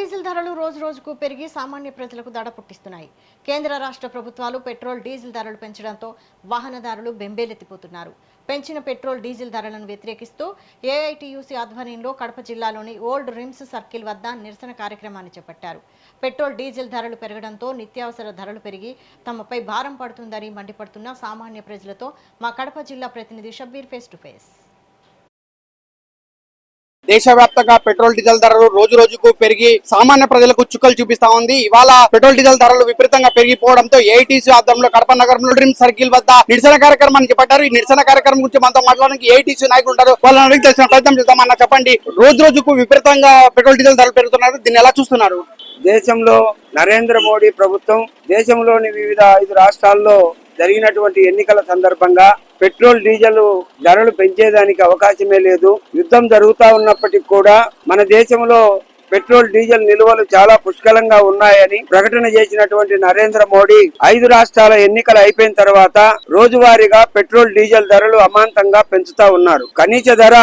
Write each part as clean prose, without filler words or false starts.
Diesel ధరలు రోజు రోజుకు పెరిగి సామాన్య ప్రజలకు దడ పుట్టిస్తున్నాయి. కేంద్ర రాష్ట్ర ప్రభుత్వాలు పెట్రోల్ డీజిల్ ధరలు పెంచడంతో వాహనదారులు బెంబేలెత్తిపోతున్నారు. పెంచిన పెట్రోల్ డీజిల్ ధరలను వ్యతిరేకిస్తూ ఏఐటీయూసీ ఆధ్వర్యంలో కడప జిల్లాలోని ఓల్డ్ రిమ్స్ సర్కిల్ వద్ద నిరసన కార్యక్రమాన్ని చేపట్టారు. పెట్రోల్ డీజిల్ ధరలు పెరగడంతో నిత్యావసర ధరలు పెరిగి తమపై భారం పడుతుందని మండిపడుతున్న సామాన్య ప్రజలతో మా కడప జిల్లా ప్రతినిధి షబ్బీర్ ఫేస్ టు ఫేస్. దేశవ్యాప్తంగా పెట్రోల్ డీజిల్ ధరలు రోజు రోజుకు పెరిగి సామాన్య ప్రజలకు చుక్కలు చూపిస్తా ఉంది. ఇవాళ పెట్రోల్ డీజిల్ ధరలు విపరీతంగా పెరిగిపోవడంతో ఏఐటీసీ ఆధ్వర్యంలో కడప నగరంలో డ్రీమ్ సర్కిల్ వద్ద నిరసన కార్యక్రమాన్ని చేపట్టారు. ఈ నిరసన కార్యక్రమం గురించి మనతో మాట్లాడడానికి ఏఐటీసీ నాయకులు ఉంటారు. వాళ్ళని అడిగి తెలిసిన ప్రయత్నం చేద్దాం. అన్న చెప్పండి, రోజు రోజుకు విపరీతంగా పెట్రోల్ డీజిల్ ధరలు పెరుగుతున్నారు, దీన్ని ఎలా చూస్తున్నారు? దేశంలో నరేంద్ర మోడీ ప్రభుత్వం దేశంలోని వివిధ 5 రాష్ట్రాల్లో జరిగినటువంటి ఎన్నికల సందర్భంగా పెట్రోల్ డీజిల్ ధరలు పెంచేదానికి అవకాశమే లేదు. యుద్ధం జరుగుతా ఉన్నప్పటికీ కూడా మన దేశంలో పెట్రోల్ డీజిల్ నిల్వలు చాలా పుష్కలంగా ఉన్నాయని ప్రకటన చేసినటువంటి నరేంద్ర మోడీ 5 రాష్ట్రాల ఎన్నికలు అయిపోయిన తర్వాత రోజువారీగా పెట్రోల్ డీజిల్ ధరలు అమాంతంగా పెంచుతా ఉన్నారు. కనీస ధర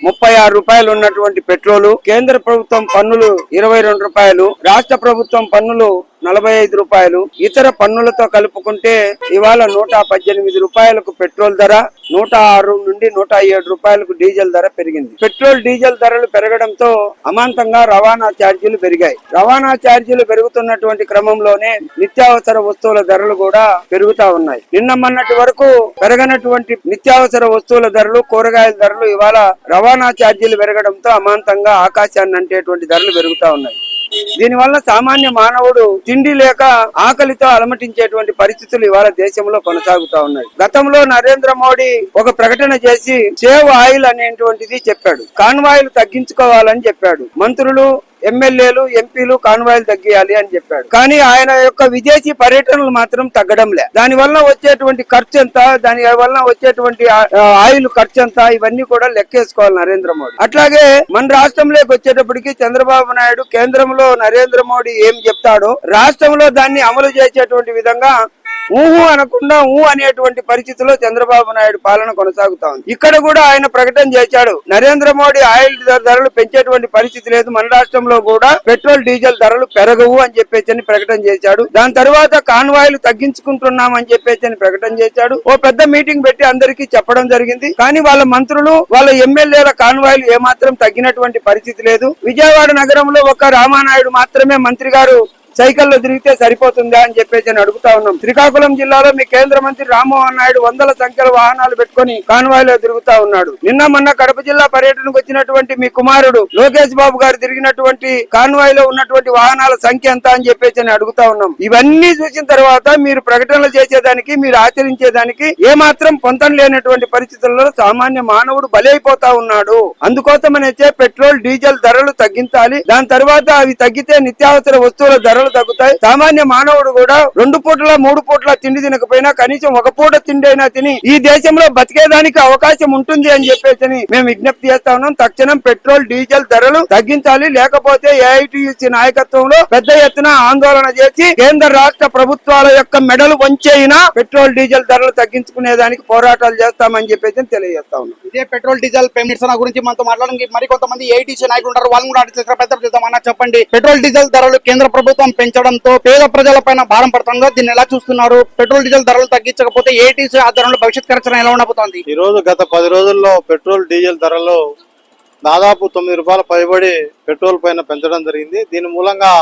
36 రూపాయలు ఉన్నటువంటి పెట్రోలు, కేంద్ర ప్రభుత్వం పన్నులు 22 రూపాయలు, రాష్ట్ర ప్రభుత్వం పన్నులు 45 రూపాయలు, ఇతర పన్నులతో కలుపుకుంటే ఇవాళ 118 రూపాయలకు పెట్రోల్ ధర, 106 నుండి 107 రూపాయలకు డీజిల్ ధర పెరిగింది. పెట్రోల్ డీజిల్ ధరలు పెరగడంతో అమాంతంగా రవాణా ఛార్జీలు పెరిగాయి. రవాణా ఛార్జీలు పెరుగుతున్నటువంటి క్రమంలోనే నిత్యావసర వస్తువుల ధరలు కూడా పెరుగుతా ఉన్నాయి. నిన్న మొన్నటి వరకు పెరగనటువంటి నిత్యావసర వస్తువుల ధరలు, కూరగాయల ధరలు ఇవాళ రవాణా ఛార్జీలు పెరగడంతో అమాంతంగా ఆకాశాన్ని అంటేటువంటి ధరలు పెరుగుతా ఉన్నాయి. దీనివల్ల సామాన్య మానవుడు తిండి లేక ఆకలితో అలమటించేటువంటి పరిస్థితులు ఇవాళ దేశంలో కొనసాగుతా ఉన్నాయి. గతంలో నరేంద్ర మోడీ ఒక ప్రకటన చేసి సేవ్ ఆయిల్ అనేటువంటిది చెప్పాడు. కాన్వాయిలు తగ్గించుకోవాలని చెప్పాడు. మంత్రులు, ఎమ్మెల్యేలు, ఎంపీలు కాన్వాయిలు తగ్గియాలి అని చెప్పాడు. కానీ ఆయన యొక్క విదేశీ పర్యటనలు మాత్రం తగ్గడం లే. దాని వలన వచ్చేటువంటి ఖర్చు ఎంత, దాని వలన వచ్చేటువంటి ఆయిల్ ఖర్చు ఎంత, ఇవన్నీ కూడా లెక్కేసుకోవాలి నరేంద్ర మోడీ. అట్లాగే మన రాష్ట్రంలోకి వచ్చేటప్పటికి చంద్రబాబు నాయుడు కేంద్రంలో నరేంద్ర మోడీ ఏం చెప్తాడో రాష్ట్రంలో దాన్ని అమలు చేసేటువంటి విధంగా ఊహు అనకుండా ఊ అనేటువంటి పరిస్థితిలో చంద్రబాబు నాయుడు పాలన కొనసాగుతా ఉంది. ఇక్కడ కూడా ఆయన ప్రకటన చేశాడు, నరేంద్ర మోడీ ఆయిల్ ధరలు పెంచేటువంటి పరిస్థితి లేదు, మన రాష్ట్రంలో కూడా పెట్రోల్ డీజిల్ ధరలు పెరగవు అని చెప్పేసి ప్రకటన చేశాడు. దాని తర్వాత కాన్వాయిలు తగ్గించుకుంటున్నామని చెప్పేసి ప్రకటన చేశాడు. ఓ పెద్ద మీటింగ్ పెట్టి అందరికీ చెప్పడం జరిగింది. కానీ వాళ్ళ మంత్రులు, వాళ్ళ ఎమ్మెల్యేల కాన్వాయిలు ఏమాత్రం తగ్గినటువంటి పరిస్థితి లేదు. విజయవాడ నగరంలో ఒక రామానాయుడు మాత్రమే మంత్రి గారు సైకిల్లో తిరిగితే సరిపోతుందా అని చెప్పేసి అడుగుతా ఉన్నాం. శ్రీకాకుళం జిల్లాలో మీ కేంద్ర మంత్రి రామ్మోహన్ నాయుడు వందల సంఖ్యలో వాహనాలు పెట్టుకుని కాన్వాయ్లో తిరుగుతా ఉన్నాడు. నిన్న మొన్న కడప జిల్లా పర్యటనకు వచ్చినటువంటి మీ కుమారుడు లోకేష్ బాబు గారు తిరిగినటువంటి కాన్వాయ్లో ఉన్నటువంటి వాహనాల సంఖ్య ఎంత అని చెప్పేసి అడుగుతా ఉన్నాం. ఇవన్నీ చూసిన తర్వాత మీరు ప్రకటనలు చేసేదానికి, మీరు ఆచరించేదానికి ఏమాత్రం పొంతం లేనటువంటి పరిస్థితుల్లో సామాన్య మానవుడు బలైపోతా ఉన్నాడు. అందుకోసమనైతే పెట్రోల్ డీజిల్ ధరలు తగ్గించాలి. దాని తర్వాత అవి తగ్గితే నిత్యావసర వస్తువుల ధరలు తగ్గుతాయి. సామాన్య మానవుడు కూడా 2 పూటల 3 పూటల తిండి తినకపోయినా కనీసం 1 పూట తిండి అయినా తిని ఈ దేశంలో బతికేదానికి అవకాశం ఉంటుంది అని చెప్పేసి మేము విజ్ఞప్తి చేస్తా ఉన్నాం. తక్షణం పెట్రోల్ డీజిల్ ధరలు తగ్గించాలి. లేకపోతే ఏఐటీయూసీ నాయకత్వంలో పెద్ద ఎత్తున ఆందోళన చేసి కేంద్ర రాష్ట్ర ప్రభుత్వాల యొక్క మెడలు వంచైనా పెట్రోల్ డీజిల్ ధరలు తగ్గించుకునేదానికి పోరాటాలు చేస్తామని చెప్పేసి తెలియజేస్తా ఉన్నాం. ఇదే పెట్రోల్ డీజిల్ నిరసన గురించి మనతో మాట్లాడడానికి మరి కొంతమంది ఏఐటీసీ నాయకులు ఉంటారు. వాళ్ళని కూడా అడిగి ప్రయత్నం చేద్దాం. అన్న చెప్పండి, పెట్రోల్ డీజిల్ ధరలు కేంద్ర ప్రభుత్వం పెంచడంతో పేద ప్రజల పైన భారం పడుతుందో దీన్ని ఎలా చూస్తున్నారు? పెట్రోల్ డీజిల్ ధరలు తగ్గించకపోతే ఏటీసీ ఆధ్వర్యంలో భవిష్యత్ కార్యాచరణ ఎలా ఉండబోతోంది? ఈ రోజు గత 10 రోజుల్లో పెట్రోల్ డీజిల్ ధరలు దాదాపు 9 రూపాయల పైబడి పెట్రోల్ పైన పెంచడం జరిగింది. దీని మూలంగా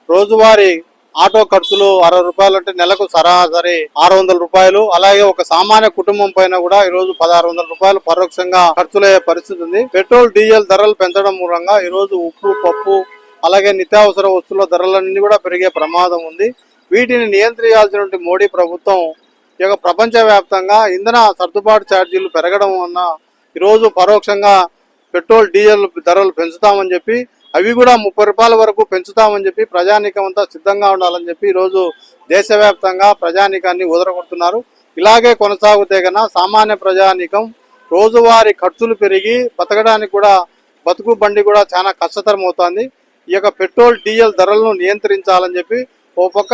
రోజువారీ ఆటో ఖర్చులు 60 రూపాయలు అంటే నెలకు సరాసరి 600 రూపాయలు. అలాగే ఒక సామాన్య కుటుంబం పైన కూడా ఈ రోజు 1600 రూపాయలు పరోక్షంగా ఖర్చులయ్యే పరిస్థితి ఉంది. పెట్రోల్ డీజిల్ ధరలు పెంచడం మూలంగా ఈ రోజు ఉప్పు, పప్పు, అలాగే నిత్యావసర వస్తువుల ధరలన్నీ కూడా పెరిగే ప్రమాదం ఉంది. వీటిని నియంత్రించాల్సినటువంటి మోడీ ప్రభుత్వం ఈ యొక్క ప్రపంచవ్యాప్తంగా ఇంధన సర్దుబాటు ఛార్జీలు పెరగడం వలన ఈరోజు పరోక్షంగా పెట్రోల్ డీజిల్ ధరలు పెంచుతామని చెప్పి, అవి కూడా 30 రూపాయల వరకు పెంచుతామని చెప్పి ప్రజానీకం అంతా సిద్ధంగా ఉండాలని చెప్పి ఈరోజు దేశవ్యాప్తంగా ప్రజానీకాన్ని ఉదరగొడుతున్నారు. ఇలాగే కొనసాగితే కన్నా సామాన్య ప్రజానీకం రోజువారీ ఖర్చులు పెరిగి బతకడానికి కూడా, బతుకు బండి కూడా చాలా కష్టతరం అవుతుంది. ఈ యొక్క పెట్రోల్ డీజిల్ ధరలను నియంత్రించాలని చెప్పి ఓ పక్క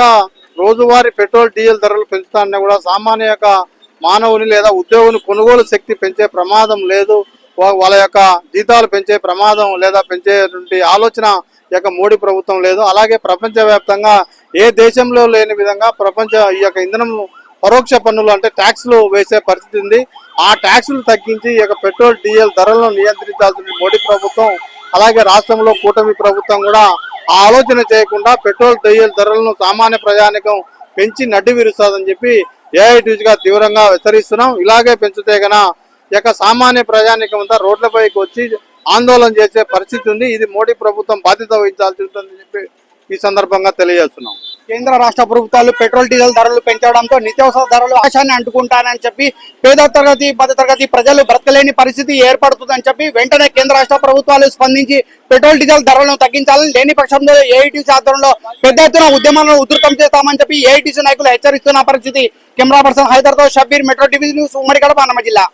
రోజువారీ పెట్రోల్ డీజిల్ ధరలు పెంచుతానన్నా కూడా సామాన్య యొక్క మానవుని లేదా ఉద్యోగుని కొనుగోలు శక్తి పెంచే ప్రమాదం లేదు. వాళ్ళ యొక్క జీతాలు పెంచే ప్రమాదం లేదా పెంచేటువంటి ఆలోచన ఈ యొక్క మోడీ ప్రభుత్వం లేదు. అలాగే ప్రపంచవ్యాప్తంగా ఏ దేశంలో లేని విధంగా ఈ యొక్క ఇంధనం పరోక్ష పన్నులు అంటే ట్యాక్స్లు వేసే పరిస్థితి ఉంది. ఆ ట్యాక్స్లు తగ్గించి ఈ యొక్క పెట్రోల్ డీజిల్ ధరలను నియంత్రించాల్సిన మోడీ ప్రభుత్వం, అలాగే రాష్ట్రంలో కూటమి ప్రభుత్వం కూడా ఆ ఆలోచన చేయకుండా పెట్రోల్ డీజిల్ ధరలను సామాన్య ప్రజానికం పెంచి నడ్డి విరుస్తుందని చెప్పి ఏఐటీసీగా తీవ్రంగా హెచ్చరిస్తున్నాం. ఇలాగే పెంచితే గన ఈ యొక్క సామాన్య ప్రజానికం అంతా రోడ్లపైకి వచ్చి ఆందోళన చేసే పరిస్థితి ఉంది. ఇది మోడీ ప్రభుత్వం బాధ్యత వహించాల్సి ఉంటుందని చెప్పి ఈ సందర్భంగా తెలియజేస్తున్నాం. కేంద్ర రాష్ట్ర ప్రభుత్వాలు పెట్రోల్ డీజిల్ ధరలు పెంచడంతో నిత్యావసర ధరలు ఆకాశాన్ని అంటుకుంటానని చెప్పి పేద తరగతి మధ్య తరగతి ప్రజలు బ్రతకలేని పరిస్థితి ఏర్పడుతుందని చెప్పి వెంటనే కేంద్ర రాష్ట్ర ప్రభుత్వాలు స్పందించి పెట్రోల్ డీజిల్ ధరలను తగ్గించాలని, లేని పక్షంలో ఏఐటీసీ ఆధ్వర్యంలో పెద్ద ఎత్తున ఉద్యమాలను ఉధృతం చేస్తామని చెప్పి ఏఐటీసీ నాయకులు హెచ్చరిస్తున్న పరిస్థితి. కెమెరా పర్సన్ హైదర్తో షబ్బీర్, మెట్రో టీవీ న్యూస్, ఉమ్మడి కడప, అన్నమయ్య జిల్లా.